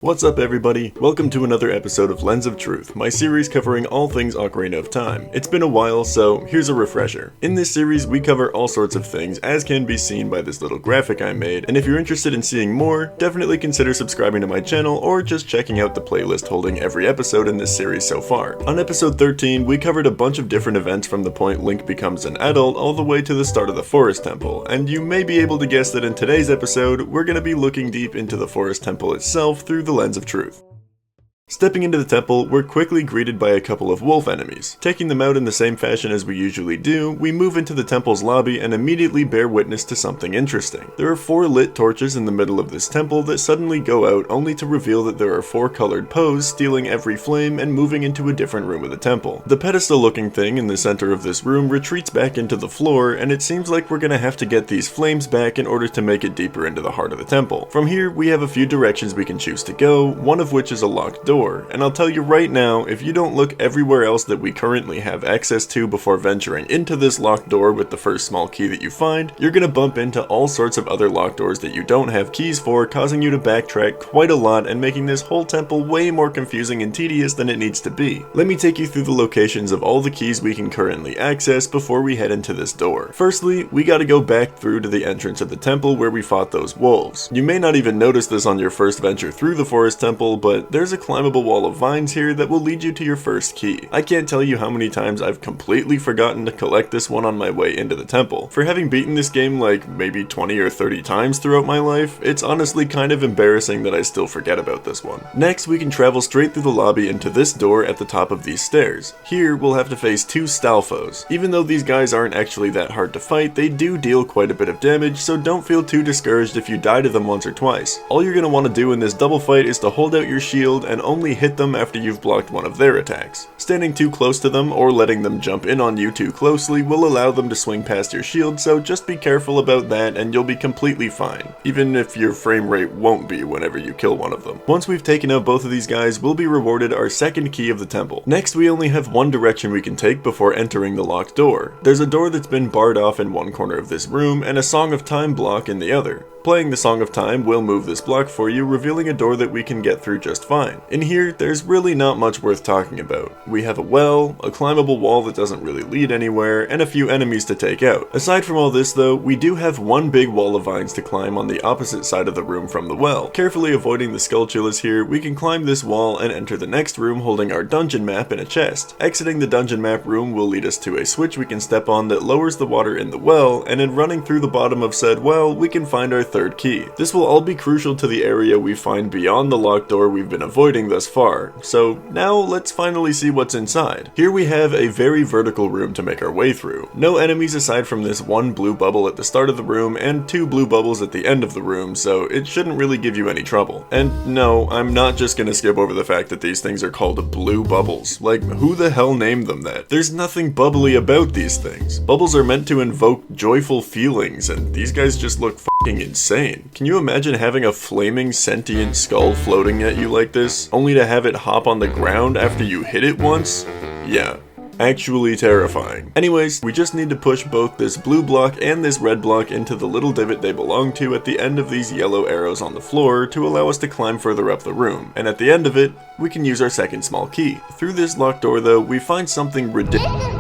What's up everybody? Welcome to another episode of Lens of Truth, my series covering all things Ocarina of Time. It's been a while, so here's a refresher. In this series, we cover all sorts of things, as can be seen by this little graphic I made, and if you're interested in seeing more, definitely consider subscribing to my channel or just checking out the playlist holding every episode in this series so far. On episode 13, we covered a bunch of different events from the point Link becomes an adult all the way to the start of the Forest Temple, and you may be able to guess that in today's episode, we're going to be looking deep into the Forest Temple itself through the lens of truth. Stepping into the temple, we're quickly greeted by a couple of wolf enemies. Taking them out in the same fashion as we usually do, we move into the temple's lobby and immediately bear witness to something interesting. There are 4 lit torches in the middle of this temple that suddenly go out only to reveal that there are 4 colored Poes stealing every flame and moving into a different room of the temple. The pedestal looking thing in the center of this room retreats back into the floor, and it seems like we're gonna have to get these flames back in order to make it deeper into the heart of the temple. From here, we have a few directions we can choose to go, one of which is a locked door. And I'll tell you right now, if you don't look everywhere else that we currently have access to before venturing into this locked door with the first small key that you find, you're gonna bump into all sorts of other locked doors that you don't have keys for, causing you to backtrack quite a lot and making this whole temple way more confusing and tedious than it needs to be. Let me take you through the locations of all the keys we can currently access before we head into this door. Firstly, we gotta go back through to the entrance of the temple where we fought those wolves. You may not even notice this on your first venture through the Forest Temple, but there's a climbable wall of vines here that will lead you to your first key. I can't tell you how many times I've completely forgotten to collect this one on my way into the temple. For having beaten this game like maybe 20 or 30 times throughout my life, it's honestly kind of embarrassing that I still forget about this one. Next, we can travel straight through the lobby into this door at the top of these stairs. Here, we'll have to face 2 Stalfos. Even though these guys aren't actually that hard to fight, they do deal quite a bit of damage, so don't feel too discouraged if you die to them once or twice. All you're going to want to do in this double fight is to hold out your shield and only hit them after you've blocked one of their attacks. Standing too close to them or letting them jump in on you too closely will allow them to swing past your shield, so just be careful about that and you'll be completely fine, even if your frame rate won't be whenever you kill one of them. Once we've taken out both of these guys, we'll be rewarded our second key of the temple. Next, we only have one direction we can take before entering the locked door. There's a door that's been barred off in one corner of this room and a Song of Time block in the other. Playing the Song of Time will move this block for you, revealing a door that we can get through just fine. In here, there's really not much worth talking about. We have a well, a climbable wall that doesn't really lead anywhere, and a few enemies to take out. Aside from all this though, we do have one big wall of vines to climb on the opposite side of the room from the well. Carefully avoiding the Skulltulas here, we can climb this wall and enter the next room holding our dungeon map in a chest. Exiting the dungeon map room will lead us to a switch we can step on that lowers the water in the well, and in running through the bottom of said well, we can find our third key. This will all be crucial to the area we find beyond the locked door we've been avoiding thus far, so now let's finally see what's inside. Here we have a very vertical room to make our way through. No enemies aside from this one blue bubble at the start of the room and 2 blue bubbles at the end of the room, so it shouldn't really give you any trouble. And no, I'm not just gonna skip over the fact that these things are called blue bubbles. Like, who the hell named them that? There's nothing bubbly about these things. Bubbles are meant to invoke joyful feelings, and these guys just look fucking insane. Can you imagine having a flaming sentient skull floating at you like this, only to have it hop on the ground after you hit it once? Yeah. Actually terrifying. Anyways, we just need to push both this blue block and this red block into the little divot they belong to at the end of these yellow arrows on the floor to allow us to climb further up the room, and at the end of it, we can use our second small key. Through this locked door though, we find something ridiculous.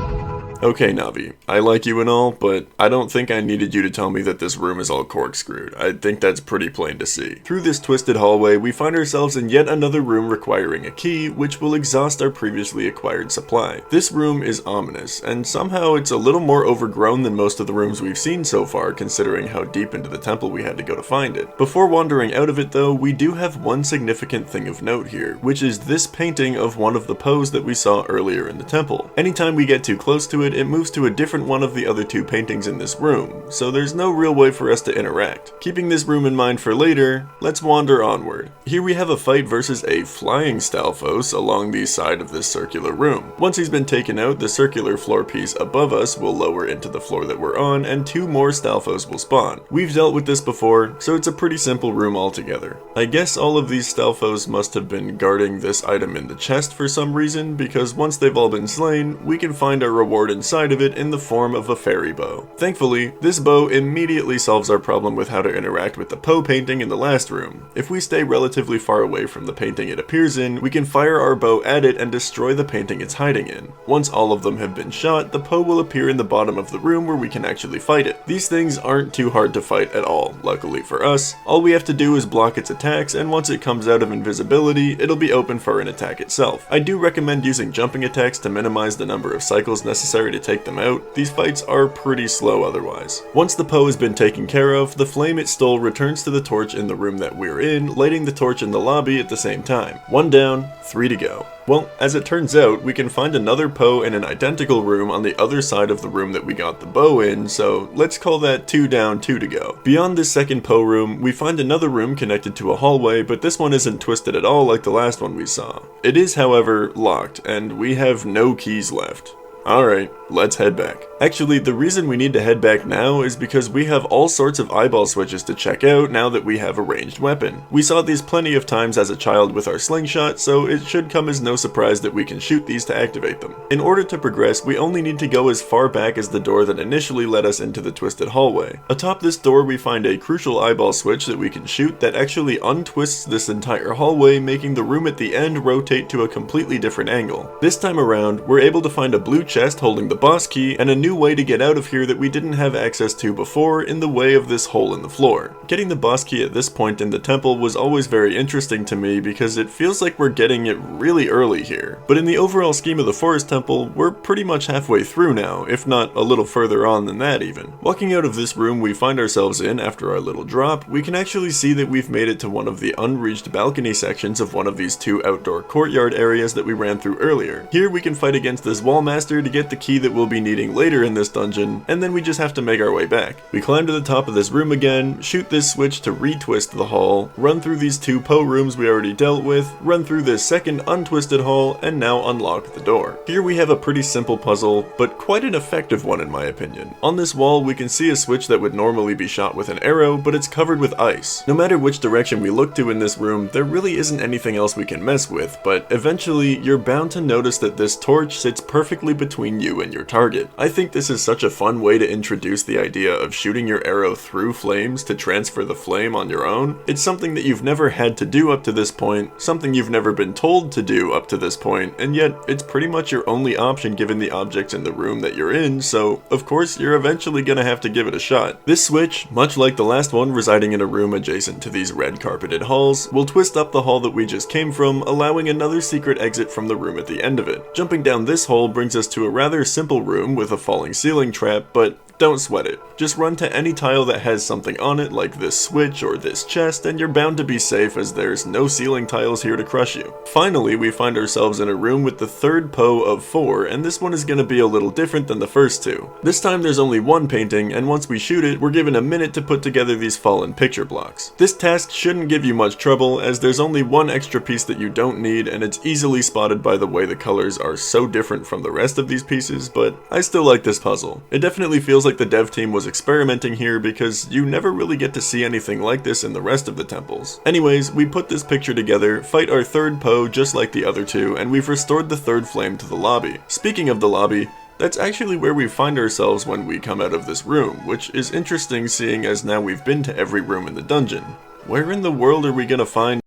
Okay, Navi, I like you and all, but I don't think I needed you to tell me that this room is all corkscrewed. I think that's pretty plain to see. Through this twisted hallway, we find ourselves in yet another room requiring a key, which will exhaust our previously acquired supply. This room is ominous, and somehow it's a little more overgrown than most of the rooms we've seen so far, considering how deep into the temple we had to go to find it. Before wandering out of it though, we do have one significant thing of note here, which is this painting of one of the Poes that we saw earlier in the temple. Anytime we get too close to it moves to a different one of the other 2 paintings in this room, so there's no real way for us to interact. Keeping this room in mind for later, let's wander onward. Here we have a fight versus a flying Stalfos along the side of this circular room. Once he's been taken out, the circular floor piece above us will lower into the floor that we're on, and 2 more Stalfos will spawn. We've dealt with this before, so it's a pretty simple room altogether. I guess all of these Stalfos must have been guarding this item in the chest for some reason, because once they've all been slain, we can find our reward in inside of it in the form of a fairy bow. Thankfully, this bow immediately solves our problem with how to interact with the Poe painting in the last room. If we stay relatively far away from the painting it appears in, we can fire our bow at it and destroy the painting it's hiding in. Once all of them have been shot, the Poe will appear in the bottom of the room where we can actually fight it. These things aren't too hard to fight at all, luckily for us. All we have to do is block its attacks, and once it comes out of invisibility, it'll be open for an attack itself. I do recommend using jumping attacks to minimize the number of cycles necessary to take them out. These fights are pretty slow otherwise. Once the Poe has been taken care of, the flame it stole returns to the torch in the room that we're in, lighting the torch in the lobby at the same time. 1 down, 3 to go. Well, as it turns out, we can find another Poe in an identical room on the other side of the room that we got the bow in, so let's call that 2 down, 2 to go. Beyond this second Poe room, we find another room connected to a hallway, but this one isn't twisted at all like the last one we saw. It is, however, locked, and we have no keys left. Alright, let's head back. Actually, the reason we need to head back now is because we have all sorts of eyeball switches to check out now that we have a ranged weapon. We saw these plenty of times as a child with our slingshot, so it should come as no surprise that we can shoot these to activate them. In order to progress, we only need to go as far back as the door that initially led us into the twisted hallway. Atop this door, we find a crucial eyeball switch that we can shoot that actually untwists this entire hallway, making the room at the end rotate to a completely different angle. This time around, we're able to find a blue chest holding the boss key and a new way to get out of here that we didn't have access to before in the way of this hole in the floor. Getting the boss key at this point in the temple was always very interesting to me because it feels like we're getting it really early here. But in the overall scheme of the forest temple, we're pretty much halfway through now, if not a little further on than that even. Walking out of this room we find ourselves in after our little drop, we can actually see that we've made it to one of the unreached balcony sections of one of these 2 outdoor courtyard areas that we ran through earlier. Here we can fight against this wall master to get the key that we'll be needing later in this dungeon, and then we just have to make our way back. We climb to the top of this room again, shoot this switch to retwist the hall, run through these 2 Poe rooms we already dealt with, run through this second untwisted hall, and now unlock the door. Here we have a pretty simple puzzle, but quite an effective one in my opinion. On this wall we can see a switch that would normally be shot with an arrow, but it's covered with ice. No matter which direction we look to in this room, there really isn't anything else we can mess with, but eventually you're bound to notice that this torch sits perfectly between you and your target. I think this is such a fun way to introduce the idea of shooting your arrow through flames to transfer the flame on your own. It's something that you've never had to do up to this point, something you've never been told to do up to this point, and yet it's pretty much your only option given the objects in the room that you're in, so of course you're eventually gonna have to give it a shot. This switch, much like the last one residing in a room adjacent to these red carpeted halls, will twist up the hall that we just came from, allowing another secret exit from the room at the end of it. Jumping down this hole brings us to a rather simple room with a falling ceiling trap, but don't sweat it. Just run to any tile that has something on it like this switch or this chest and you're bound to be safe as there's no ceiling tiles here to crush you. Finally, we find ourselves in a room with the third Poe of 4, and this one is going to be a little different than the first 2. This time there's only one painting, and once we shoot it, we're given a minute to put together these fallen picture blocks. This task shouldn't give you much trouble as there's only one extra piece that you don't need, and it's easily spotted by the way the colors are so different from the rest of these pieces, but I still like this puzzle. It definitely feels like the dev team was experimenting here because you never really get to see anything like this in the rest of the temples. Anyways, we put this picture together, fight our third Poe just like the other 2, and we've restored the third flame to the lobby. Speaking of the lobby, that's actually where we find ourselves when we come out of this room, which is interesting seeing as now we've been to every room in the dungeon. Where in the world are we gonna find—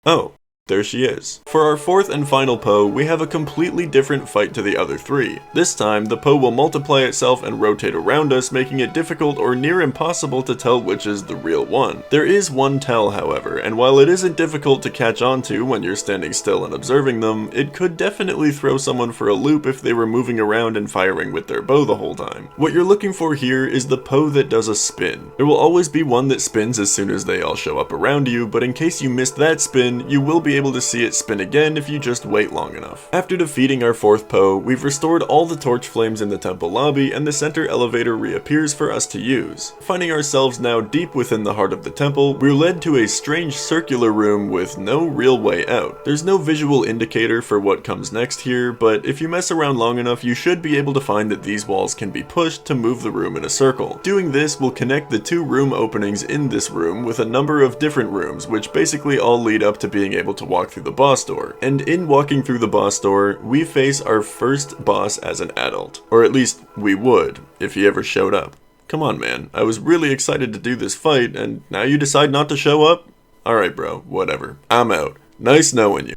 oh, there she is. For our fourth and final Poe, we have a completely different fight to the other 3. This time, the Poe will multiply itself and rotate around us, making it difficult or near impossible to tell which is the real one. There is one tell, however, and while it isn't difficult to catch on to when you're standing still and observing them, it could definitely throw someone for a loop if they were moving around and firing with their bow the whole time. What you're looking for here is the Poe that does a spin. There will always be one that spins as soon as they all show up around you, but in case you missed that spin, you will be able to see it spin again if you just wait long enough. After defeating our fourth Poe, we've restored all the torch flames in the temple lobby and the center elevator reappears for us to use. Finding ourselves now deep within the heart of the temple, we're led to a strange circular room with no real way out. There's no visual indicator for what comes next here, but if you mess around long enough, you should be able to find that these walls can be pushed to move the room in a circle. Doing this will connect the 2 room openings in this room with a number of different rooms, which basically all lead up to being able to to walk through the boss door. And in walking through the boss door, we face our first boss as an adult. Or at least we would, if he ever showed up. Come on, man, I was really excited to do this fight, and now you decide not to show up? Alright bro, whatever. I'm out. Nice knowing you.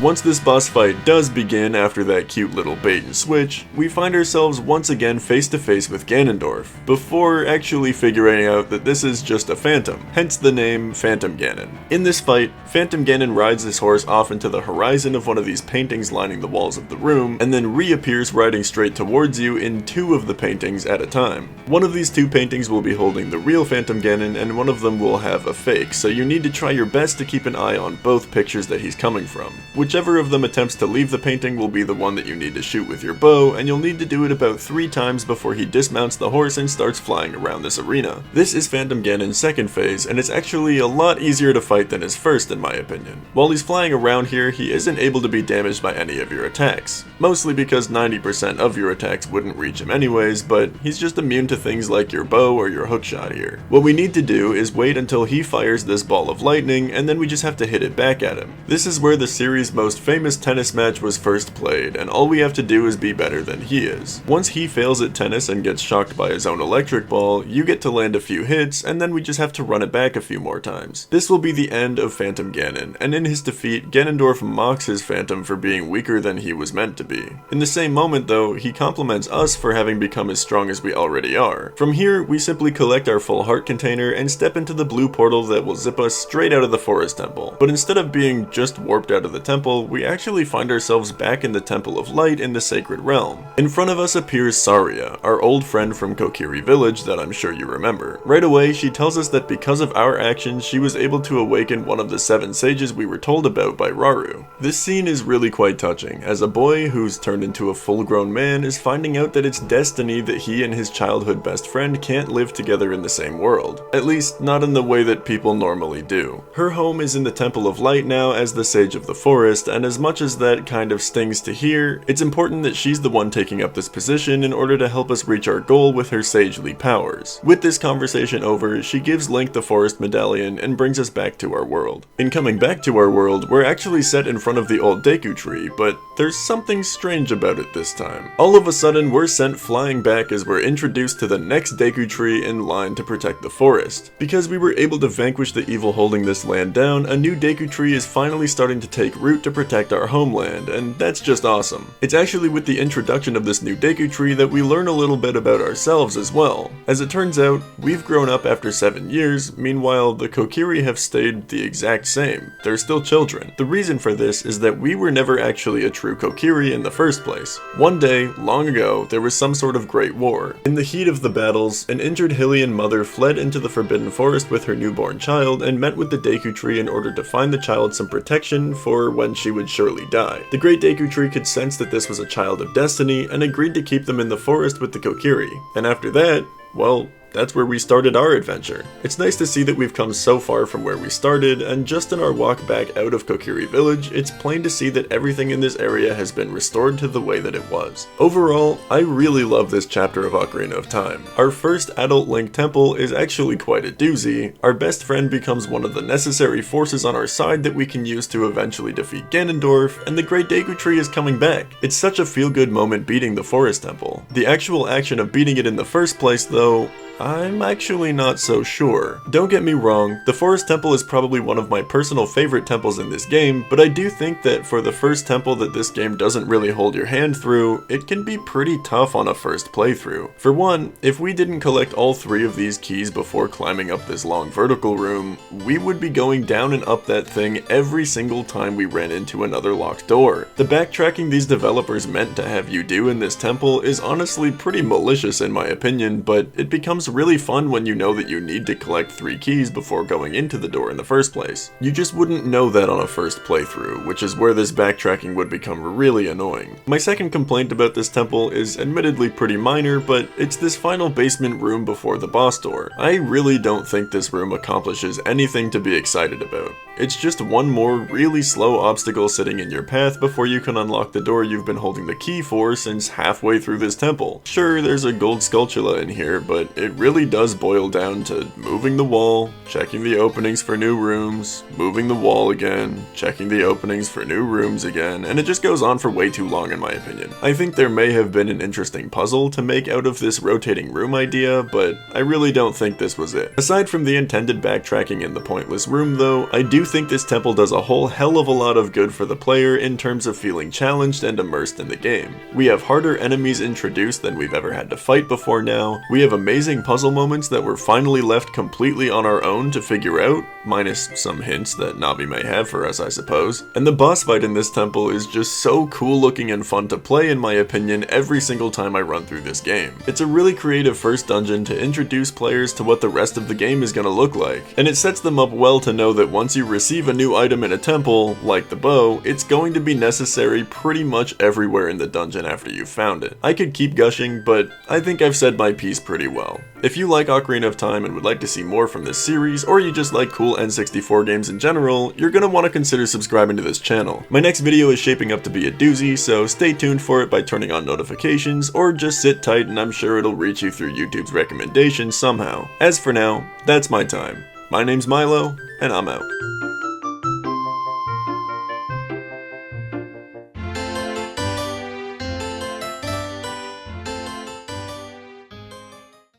Once this boss fight does begin after that cute little bait and switch, we find ourselves once again face to face with Ganondorf, before actually figuring out that this is just a phantom, hence the name Phantom Ganon. In this fight, Phantom Ganon rides his horse off into the horizon of one of these paintings lining the walls of the room, and then reappears riding straight towards you in 2 of the paintings at a time. One of these 2 paintings will be holding the real Phantom Ganon, and one of them will have a fake, so you need to try your best to keep an eye on both pictures that he's coming from. Whichever of them attempts to leave the painting will be the one that you need to shoot with your bow, and you'll need to do it about 3 times before he dismounts the horse and starts flying around this arena. This is Phantom Ganon's second phase, and it's actually a lot easier to fight than his first in my opinion. While he's flying around here, he isn't able to be damaged by any of your attacks. Mostly because 90% of your attacks wouldn't reach him anyways, but he's just immune to things like your bow or your hookshot here. What we need to do is wait until he fires this ball of lightning, and then we just have to hit it back at him. This is where the series' most famous tennis match was first played, and all we have to do is be better than he is. Once he fails at tennis and gets shocked by his own electric ball, you get to land a few hits, and then we just have to run it back a few more times. This will be the end of Phantom Ganon, and in his defeat, Ganondorf mocks his Phantom for being weaker than he was meant to be. In the same moment though, he compliments us for having become as strong as we already are. From here, we simply collect our full heart container and step into the blue portal that will zip us straight out of the forest temple. But instead of being just warped out of the temple, we actually find ourselves back in the Temple of Light in the Sacred Realm. In front of us appears Saria, our old friend from Kokiri village that I'm sure you remember. Right away, she tells us that because of our actions, she was able to awaken one of the 7 sages we were told about by Rauru. This scene is really quite touching, as a boy who's turned into a full-grown man is finding out that it's destiny that he and his childhood best friend can't live together in the same world. At least, not in the way that people normally do. Her home is in the Temple of Light now as the Sage of the Forest, and as much as that kind of stings to hear, it's important that she's the one taking up this position in order to help us reach our goal with her sagely powers. With this conversation over, she gives Link the Forest Medallion and brings us back to our world. In coming back to our world, we're actually set in front of the old Deku tree, but there's something strange about it this time. All of a sudden, we're sent flying back as we're introduced to the next Deku tree in line to protect the forest. Because we were able to vanquish the evil holding this land down, a new Deku tree is finally starting to take root to protect our homeland, and that's just awesome. It's actually with the introduction of this new Deku tree that we learn a little bit about ourselves as well. As it turns out, we've grown up after 7 years, meanwhile the Kokiri have stayed the exact same. They're still children. The reason for this is that we were never actually a true Kokiri in the first place. One day, long ago, there was some sort of great war. In the heat of the battles, an injured Hylian mother fled into the Forbidden Forest with her newborn child and met with the Deku tree in order to find the child some protection for when she would surely die. The great Deku tree could sense that this was a child of destiny and agreed to keep them in the forest with the Kokiri. And after that, well, that's where we started our adventure. It's nice to see that we've come so far from where we started, and just in our walk back out of Kokiri village, it's plain to see that everything in this area has been restored to the way that it was. Overall, I really love this chapter of Ocarina of Time. Our first adult Link temple is actually quite a doozy, our best friend becomes one of the necessary forces on our side that we can use to eventually defeat Ganondorf, and the Great Deku Tree is coming back. It's such a feel-good moment beating the Forest Temple. The actual action of beating it in the first place, though, I'm actually not so sure. Don't get me wrong, the Forest Temple is probably one of my personal favorite temples in this game, but I do think that for the first temple that this game doesn't really hold your hand through, it can be pretty tough on a first playthrough. For one, if we didn't collect all 3 of these keys before climbing up this long vertical room, we would be going down and up that thing every single time we ran into another locked door. The backtracking these developers meant to have you do in this temple is honestly pretty malicious in my opinion, but it becomes really fun when you know that you need to collect 3 keys before going into the door in the first place. You just wouldn't know that on a first playthrough, which is where this backtracking would become really annoying. My second complaint about this temple is admittedly pretty minor, but it's this final basement room before the boss door. I really don't think this room accomplishes anything to be excited about. It's just one more really slow obstacle sitting in your path before you can unlock the door you've been holding the key for since halfway through this temple. Sure, there's a gold sculptula in here, but it really does boil down to moving the wall, checking the openings for new rooms, moving the wall again, checking the openings for new rooms again, and it just goes on for way too long in my opinion. I think there may have been an interesting puzzle to make out of this rotating room idea, but I really don't think this was it. Aside from the intended backtracking in the pointless room though, I do think this temple does a whole hell of a lot of good for the player in terms of feeling challenged and immersed in the game. We have harder enemies introduced than we've ever had to fight before now, we have amazing puzzle moments that we're finally left completely on our own to figure out, minus some hints that Navi may have for us I suppose, and the boss fight in this temple is just so cool looking and fun to play in my opinion every single time I run through this game. It's a really creative first dungeon to introduce players to what the rest of the game is gonna look like, and it sets them up well to know that once you receive a new item in a temple, like the bow, it's going to be necessary pretty much everywhere in the dungeon after you've found it. I could keep gushing, but I think I've said my piece pretty well. If you like Ocarina of Time and would like to see more from this series, or you just like cool N64 games in general, you're gonna want to consider subscribing to this channel. My next video is shaping up to be a doozy, so stay tuned for it by turning on notifications, or just sit tight and I'm sure it'll reach you through YouTube's recommendations somehow. As for now, that's my time. My name's Myloe, and I'm out.